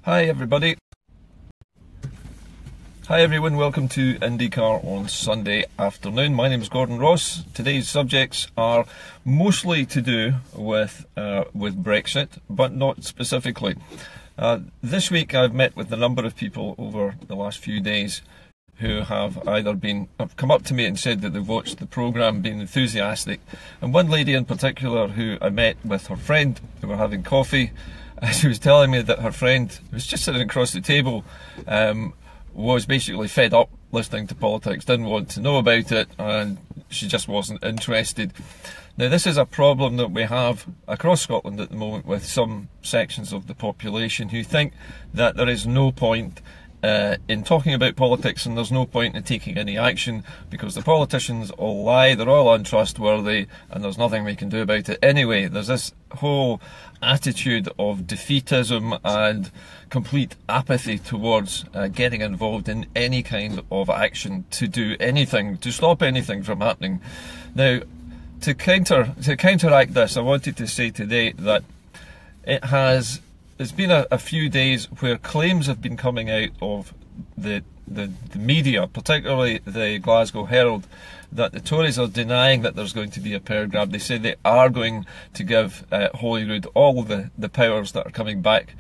Hi everybody. Hi everyone, welcome to Indycar on Sunday afternoon. My name is Gordon Ross. Today's subjects are mostly to do with Brexit, but not specifically. This week I've met with a number of people over the last few days who have come up to me and said that they've watched the programme, been enthusiastic. And one lady in particular who I met with her friend, who were having coffee, she was telling me that her friend, who was just sitting across the table, was basically fed up listening to politics, didn't want to know about it, and she just wasn't interested. Now, this is a problem that we have across Scotland at the moment with some sections of the population who think that there is no point in talking about politics and there's no point in taking any action because the politicians all lie, they're all untrustworthy, and there's nothing we can do about it anyway. There's this whole attitude of defeatism and complete apathy towards getting involved in any kind of action to do anything, to stop anything from happening. Now, to counteract this, I wanted to say today that it's been a few days where claims have been coming out of the media, particularly the Glasgow Herald, that the Tories are denying that there's going to be a power grab. They say they are going to give Holyrood all the powers that are coming back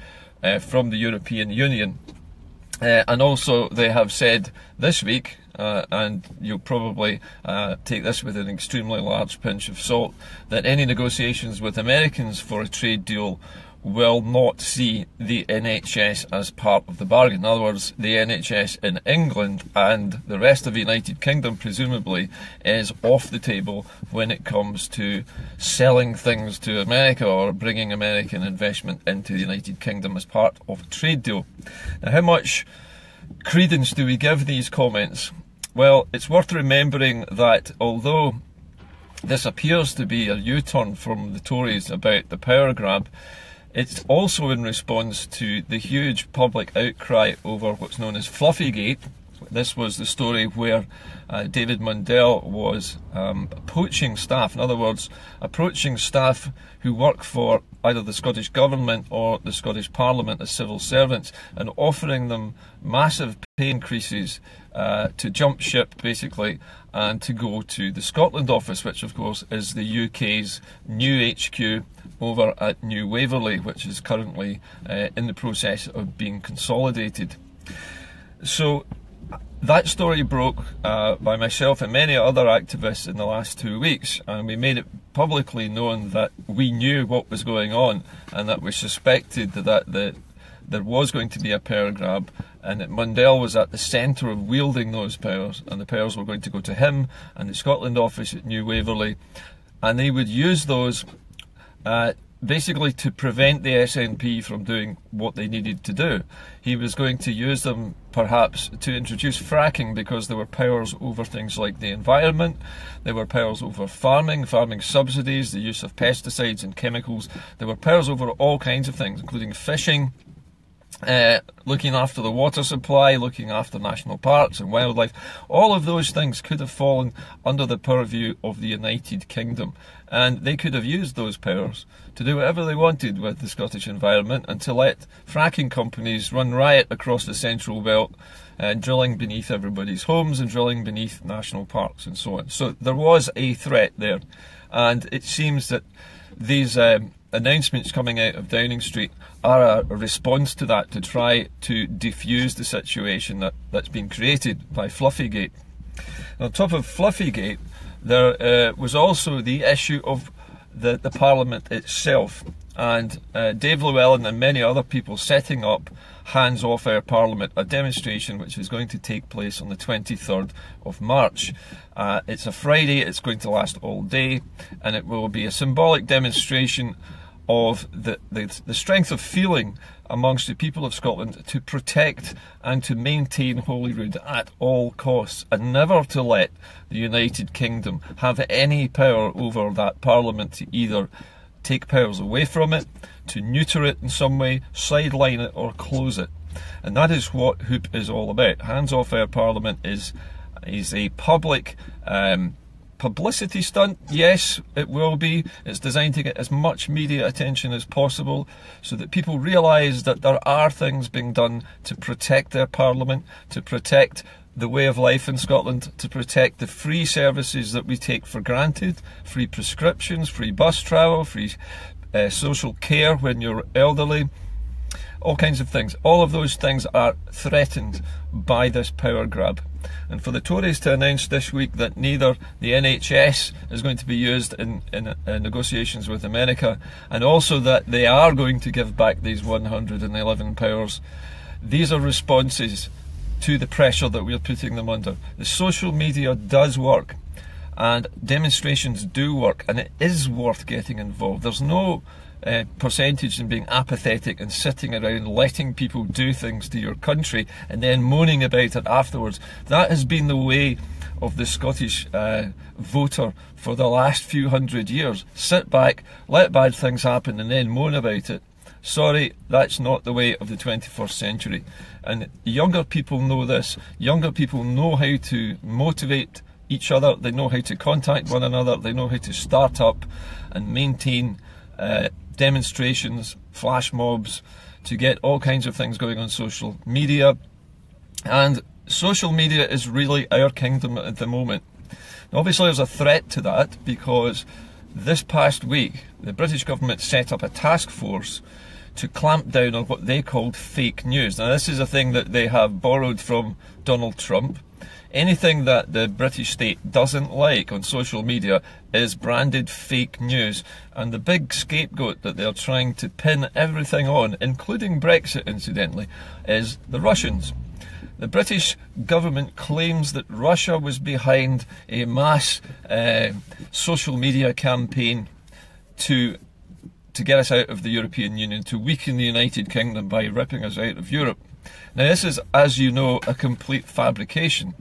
from the European Union. And also they have said this week, and you'll probably take this with an extremely large pinch of salt, that any negotiations with Americans for a trade deal will not see the NHS as part of the bargain. In other words, the NHS in England and the rest of the United Kingdom presumably is off the table when it comes to selling things to America or bringing American investment into the United Kingdom as part of a trade deal. Now, how much credence do we give these comments? Well, it's worth remembering that although this appears to be a U-turn from the Tories about the power grab, it's also in response to the huge public outcry over what's known as Fluffygate. This was the story where David Mundell was poaching staff, in other words, approaching staff who work for either the Scottish Government or the Scottish Parliament as civil servants and offering them massive pay increases to jump ship, basically, and to go to the Scotland office, which of course is the UK's new HQ over at New Waverley, which is currently in the process of being consolidated. So that story broke by myself and many other activists in the last 2 weeks, and we made it publicly known that we knew what was going on and that we suspected that there was going to be a power grab, and that Mundell was at the centre of wielding those powers, and the powers were going to go to him and the Scotland office at New Waverley, and they would use those basically to prevent the SNP from doing what they needed to do. He was going to use them perhaps to introduce fracking because there were powers over things like the environment, there were powers over farming subsidies, the use of pesticides and chemicals, there were powers over all kinds of things, including fishing, looking after the water supply, looking after national parks and wildlife. All of those things could have fallen under the purview of the United Kingdom, and they could have used those powers to do whatever they wanted with the Scottish environment and to let fracking companies run riot across the central belt, drilling beneath everybody's homes and drilling beneath national parks and so on. So there was a threat there, and it seems that these announcements coming out of Downing Street are a response to that, to try to defuse the situation that's been created by Fluffygate. And on top of Fluffygate, there was also the issue of the Parliament itself, and Dave Llewellyn and many other people setting up Hands Off Our Parliament, a demonstration which is going to take place on the 23rd of March. It's a Friday, it's going to last all day, and it will be a symbolic demonstration of the strength of feeling amongst the people of Scotland to protect and to maintain Holyrood at all costs, and never to let the United Kingdom have any power over that Parliament to either take powers away from it, to neuter it in some way, sideline it or close it. And that is what Hoop is all about. Hands Off Our Parliament is a public publicity stunt? Yes, it will be. It's designed to get as much media attention as possible so that people realise that there are things being done to protect their parliament, to protect the way of life in Scotland, to protect the free services that we take for granted, free prescriptions, free bus travel, free social care when you're elderly, all kinds of things. All of those things are threatened by this power grab. And for the Tories to announce this week that neither the NHS is going to be used in negotiations with America, and also that they are going to give back these 111 powers, these are responses to the pressure that we're putting them under. The social media does work, and demonstrations do work, and it is worth getting involved. There's no percentage in being apathetic and sitting around letting people do things to your country and then moaning about it afterwards. That has been the way of the Scottish voter for the last few hundred years. Sit back, let bad things happen, and then moan about it. Sorry, that's not the way of the 21st century. And younger people know this. Younger people know how to motivate each other. They know how to contact one another. They know how to start up and maintain demonstrations, flash mobs, to get all kinds of things going on social media. And social media is really our kingdom at the moment. Now, obviously there's a threat to that, because this past week the British government set up a task force to clamp down on what they called fake news. Now, this is a thing that they have borrowed from Donald Trump. Anything that the British state doesn't like on social media is branded fake news, and the big scapegoat that they're trying to pin everything on, including Brexit incidentally, is the Russians. The British government claims that Russia was behind a mass social media campaign to get us out of the European Union, to weaken the United Kingdom by ripping us out of Europe. Now, this is, as you know, a complete fabrication,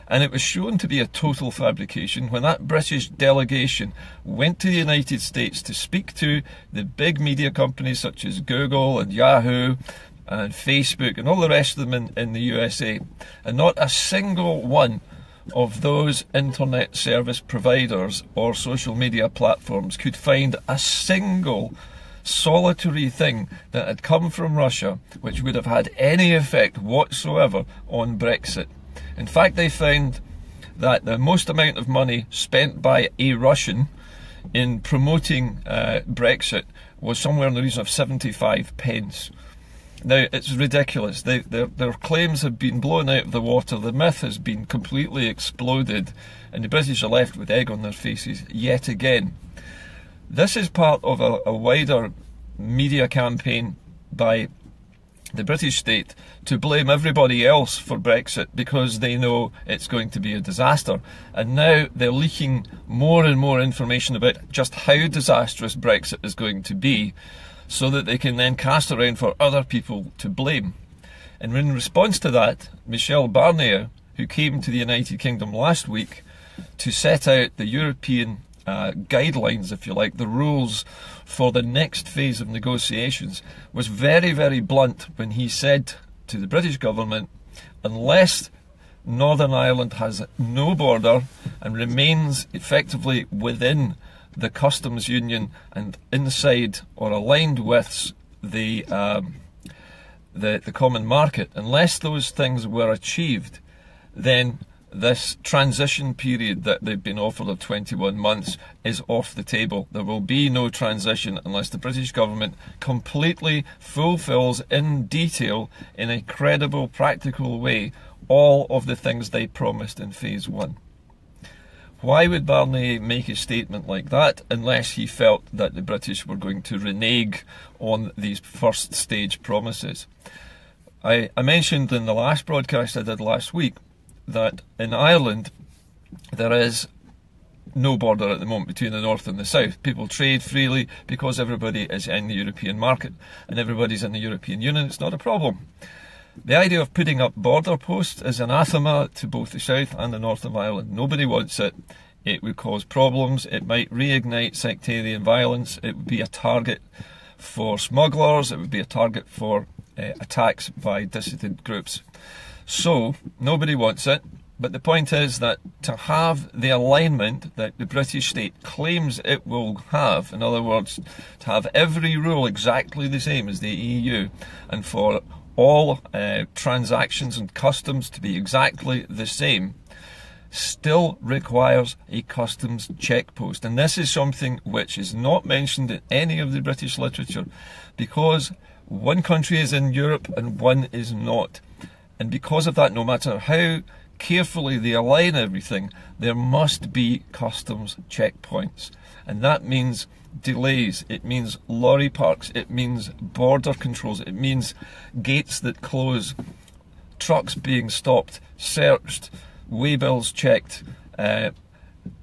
and it was shown to be a total fabrication when that British delegation went to the United States to speak to the big media companies such as Google and Yahoo and Facebook and all the rest of them in the USA, and not a single one of those internet service providers or social media platforms could find a single solitary thing that had come from Russia which would have had any effect whatsoever on Brexit. In fact, they found that the most amount of money spent by a Russian in promoting Brexit was somewhere in the region of 75 pence. Now, it's ridiculous. Their claims have been blown out of the water. The myth has been completely exploded, and the British are left with egg on their faces yet again. This is part of a wider media campaign by the British state to blame everybody else for Brexit because they know it's going to be a disaster. And now they're leaking more and more information about just how disastrous Brexit is going to be, so that they can then cast around for other people to blame. And in response to that, Michel Barnier, who came to the United Kingdom last week to set out the European guidelines, if you like, the rules for the next phase of negotiations, was very, very blunt when he said to the British government, unless Northern Ireland has no border and remains effectively within the customs union and inside or aligned with the common market, unless those things were achieved, then this transition period that they've been offered of 21 months is off the table. There will be no transition unless the British government completely fulfills in detail, in a credible, practical way, all of the things they promised in phase one. Why would Barnier make a statement like that unless he felt that the British were going to renege on these first stage promises? I mentioned in the last broadcast I did last week that in Ireland there is no border at the moment between the north and the south. People trade freely because everybody is in the European market and everybody's in the European Union. It's not a problem. The idea of putting up border posts is anathema to both the south and the north of Ireland. Nobody wants it. It would cause problems. It might reignite sectarian violence. It would be a target for smugglers. It would be a target for attacks by dissident groups. So, nobody wants it. But the point is that to have the alignment that the British state claims it will have, in other words, to have every rule exactly the same as the EU, and for all transactions and customs to be exactly the same, still requires a customs check post. And this is something which is not mentioned in any of the British literature, because one country is in Europe and one is not. And because of that, no matter how carefully they align everything, there must be customs checkpoints. And that means delays, it means lorry parks, it means border controls, it means gates that close, trucks being stopped, searched, waybills checked,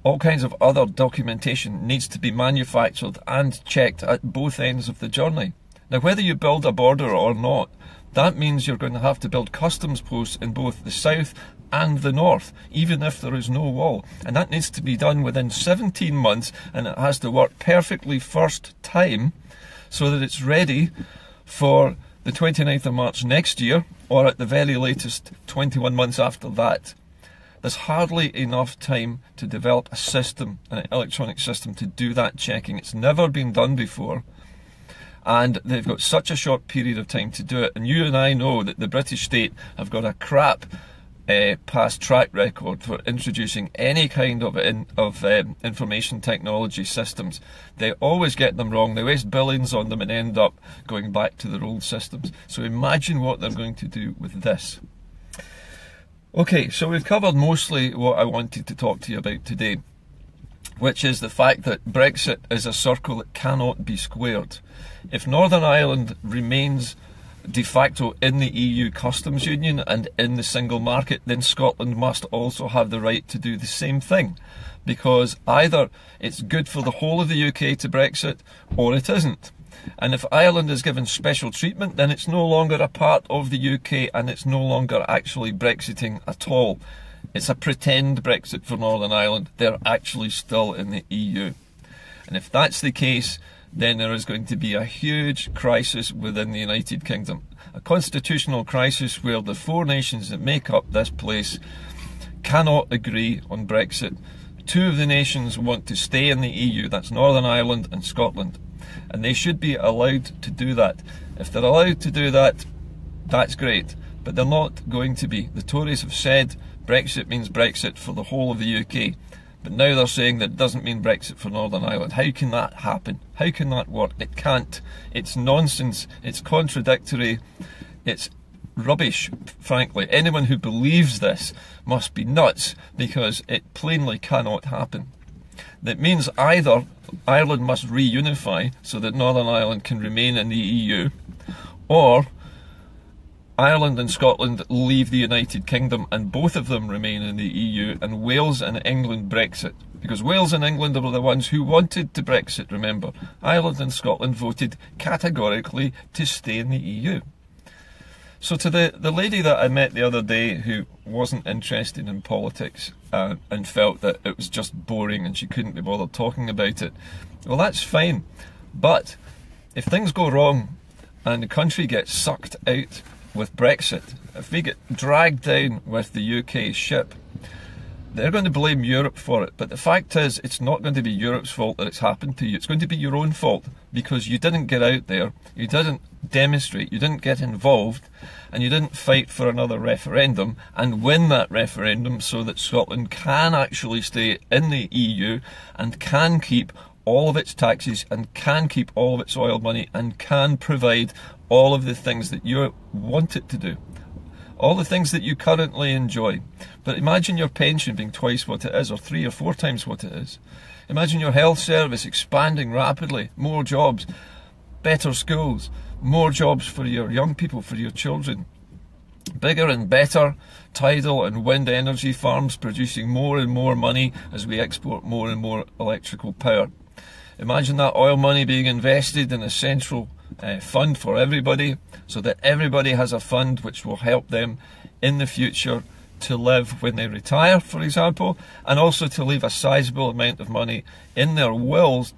all kinds of other documentation needs to be manufactured and checked at both ends of the journey. Now, whether you build a border or not, that means you're going to have to build customs posts in both the south and the north, even if there is no wall. And that needs to be done within 17 months, and it has to work perfectly first time so that it's ready for the 29th of March next year, or at the very latest 21 months after that. There's hardly enough time to develop a system, an electronic system, to do that checking. It's never been done before. And they've got such a short period of time to do it. And you and I know that the British state have got a crap past track record for introducing any kind of information technology systems. They always get them wrong. They waste billions on them and end up going back to their old systems. So imagine what they're going to do with this. Okay, so we've covered mostly what I wanted to talk to you about today, which is the fact that Brexit is a circle that cannot be squared. If Northern Ireland remains de facto in the EU customs union and in the single market, then Scotland must also have the right to do the same thing, because either it's good for the whole of the UK to Brexit or it isn't. And if Ireland is given special treatment, then it's no longer a part of the UK and it's no longer actually Brexiting at all. It's a pretend Brexit for Northern Ireland. They're actually still in the EU. And if that's the case, then there is going to be a huge crisis within the United Kingdom. A constitutional crisis where the four nations that make up this place cannot agree on Brexit. Two of the nations want to stay in the EU, that's Northern Ireland and Scotland. And they should be allowed to do that. If they're allowed to do that, that's great. But they're not going to be. The Tories have said Brexit means Brexit for the whole of the UK. But now they're saying that it doesn't mean Brexit for Northern Ireland. How can that happen? How can that work? It can't. It's nonsense. It's contradictory. It's rubbish, frankly. Anyone who believes this must be nuts, because it plainly cannot happen. That means either Ireland must reunify so that Northern Ireland can remain in the EU, or Ireland and Scotland leave the United Kingdom and both of them remain in the EU, and Wales and England Brexit. Because Wales and England were the ones who wanted to Brexit, remember. Ireland and Scotland voted categorically to stay in the EU. So to the lady that I met the other day who wasn't interested in politics and felt that it was just boring and she couldn't be bothered talking about it, well, that's fine. But if things go wrong and the country gets sucked out with Brexit, if we get dragged down with the UK ship, they're going to blame Europe for it. But the fact is, it's not going to be Europe's fault that it's happened to you. It's going to be your own fault, because you didn't get out there, you didn't demonstrate, you didn't get involved, and you didn't fight for another referendum and win that referendum so that Scotland can actually stay in the EU and can keep all of its taxes and can keep all of its oil money and can provide all of the things that you want it to do. All the things that you currently enjoy. But imagine your pension being twice what it is, or 3 or 4 times what it is. Imagine your health service expanding rapidly, more jobs, better schools, more jobs for your young people, for your children. Bigger and better tidal and wind energy farms producing more and more money as we export more and more electrical power. Imagine that oil money being invested in a central fund for everybody, so that everybody has a fund which will help them in the future to live when they retire, for example, and also to leave a sizable amount of money in their wills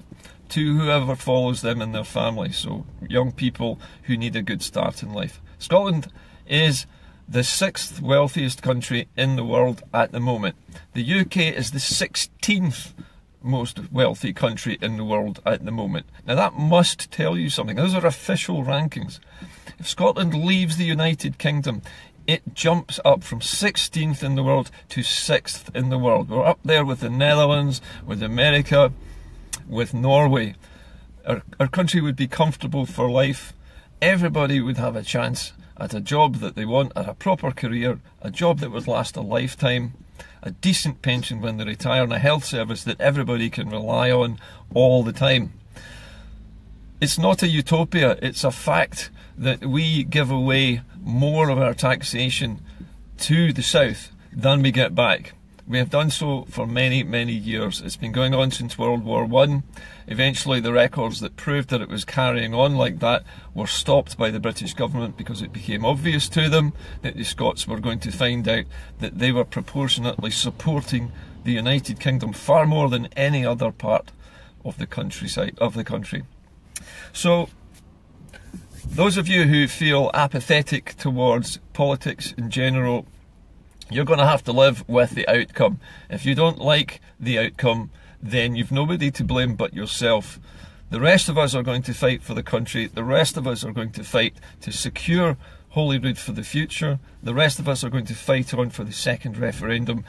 to whoever follows them in their family. So young people who need a good start in life. Scotland is the 6th wealthiest country in the world at the moment. The UK is the 16th most wealthy country in the world at the moment. Now that must tell you something. Those are official rankings. If Scotland leaves the United Kingdom, it jumps up from 16th in the world to 6th in the world. We're up there with the Netherlands, with America, with Norway. Our country would be comfortable for life. Everybody would have a chance at a job that they want, at a proper career, a job that would last a lifetime, a decent pension when they retire, and a health service that everybody can rely on all the time. It's not a utopia, it's a fact that we give away more of our taxation to the south than we get back. We have done so for many, many years. It's been going on since World War I. Eventually the records that proved that it was carrying on like that were stopped by the British government because it became obvious to them that the Scots were going to find out that they were proportionately supporting the United Kingdom far more than any other part of the countryside of the country. So those of you who feel apathetic towards politics in general, you're going to have to live with the outcome. If you don't like the outcome, then you've nobody to blame but yourself. The rest of us are going to fight for the country. The rest of us are going to fight to secure Holyrood for the future. The rest of us are going to fight on for the second referendum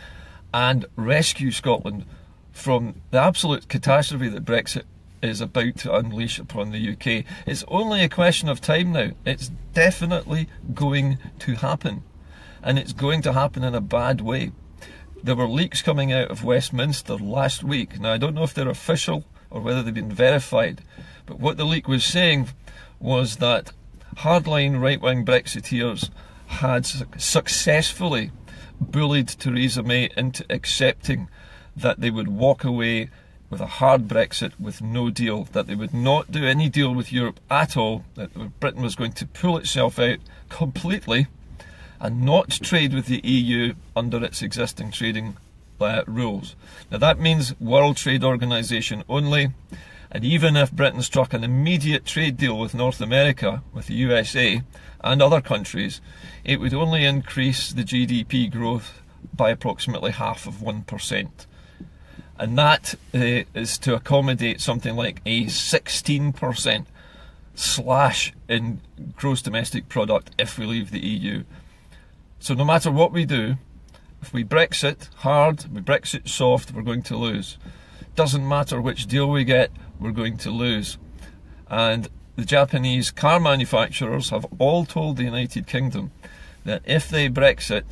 and rescue Scotland from the absolute catastrophe that Brexit is about to unleash upon the UK. It's only a question of time now. It's definitely going to happen. And it's going to happen in a bad way. There were leaks coming out of Westminster last week. Now, I don't know if they're official or whether they've been verified, but what the leak was saying was that hardline right-wing Brexiteers had successfully bullied Theresa May into accepting that they would walk away with a hard Brexit with no deal, that they would not do any deal with Europe at all, that Britain was going to pull itself out completely and not trade with the EU under its existing trading rules. Now that means World Trade Organization only, and even if Britain struck an immediate trade deal with North America, with the USA and other countries, it would only increase the GDP growth by approximately half of 1%. And that is to accommodate something like a 16% slash in gross domestic product if we leave the EU. So no matter what we do, if we Brexit hard, we Brexit soft, we're going to lose. Doesn't matter which deal we get, we're going to lose. And the Japanese car manufacturers have all told the United Kingdom that if they Brexit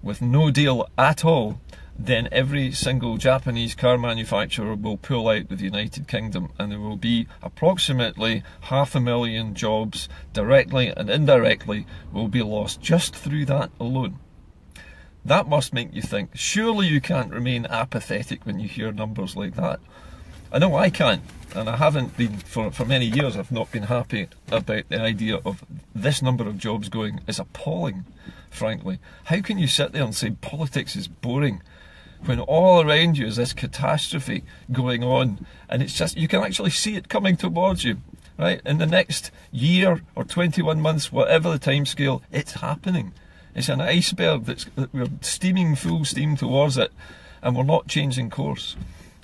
with no deal at all, then every single Japanese car manufacturer will pull out of the United Kingdom, and there will be approximately 500,000 jobs directly and indirectly will be lost just through that alone. That must make you think, surely you can't remain apathetic when you hear numbers like that. I know I can't, and I haven't been for many years. I've not been happy about the idea of this number of jobs going. It's appalling, frankly. How can you sit there and say politics is boring when all around you is this catastrophe going on, and it's just, you can actually see it coming towards you, right? In the next year or 21 months, whatever the time scale, it's happening. It's an iceberg that we're steaming full steam towards it, and we're not changing course.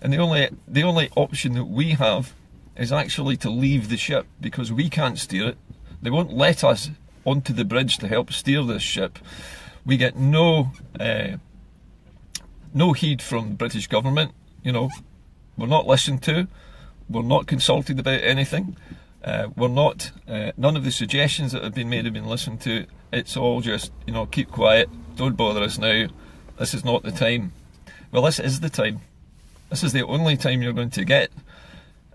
And the only option that we have is actually to leave the ship, because we can't steer it. They won't let us onto the bridge to help steer this ship. We get no heed from the British government. You know, we're not listened to, we're not consulted about anything, we're not, none of the suggestions that have been made have been listened to. It's all just, you know, keep quiet, don't bother us now, this is not the time. Well, this is the time. This is the only time you're going to get.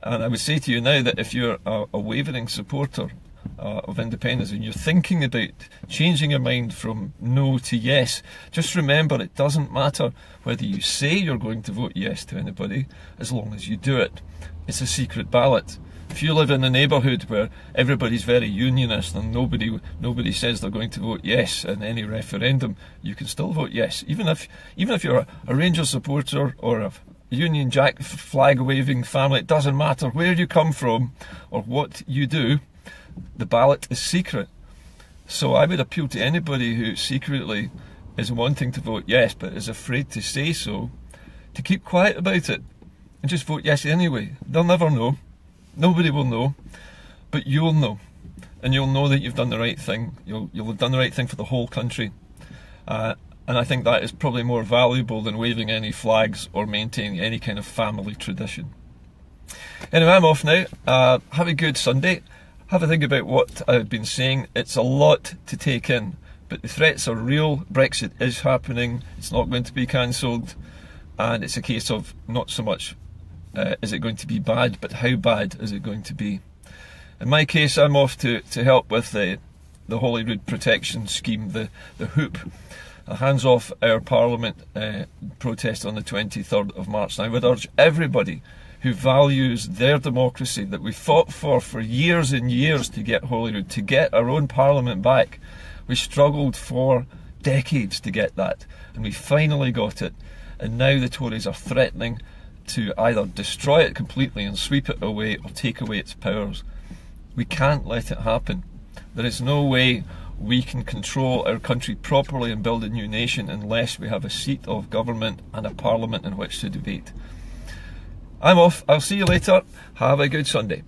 And I would say to you now that if you're a wavering supporter of independence and you're thinking about changing your mind from no to yes, just remember it doesn't matter whether you say you're going to vote yes to anybody, as long as you do it. It's a secret ballot. If you live in a neighbourhood where everybody's very unionist and nobody says they're going to vote yes in any referendum, you can still vote yes, even if you're a Rangers supporter or a Union Jack flag waving family. It doesn't matter where you come from or what you do. The ballot is secret. So I would appeal to anybody who secretly is wanting to vote yes but is afraid to say so, to keep quiet about it and just vote yes anyway. They'll never know. Nobody will know. But you'll know. And you'll know that you've done the right thing. You'll have done the right thing for the whole country. And I think that is probably more valuable than waving any flags or maintaining any kind of family tradition. Anyway, I'm off now. Have a good Sunday. Have a think about what I've been saying. It's a lot to take in, but the threats are real. Brexit is happening. It's not going to be cancelled. And it's a case of not so much is it going to be bad, but how bad is it going to be? In my case, I'm off to help with the Holyrood Protection Scheme, the HOOP, a hands off our Parliament protest on the 23rd of March. And I would urge everybody who values their democracy that we fought for years and years to get Holyrood, to get our own Parliament back. We struggled for decades to get that, and we finally got it. And now the Tories are threatening to either destroy it completely and sweep it away or take away its powers. We can't let it happen. There is no way we can control our country properly and build a new nation unless we have a seat of government and a Parliament in which to debate. I'm off. I'll see you later. Have a good Sunday.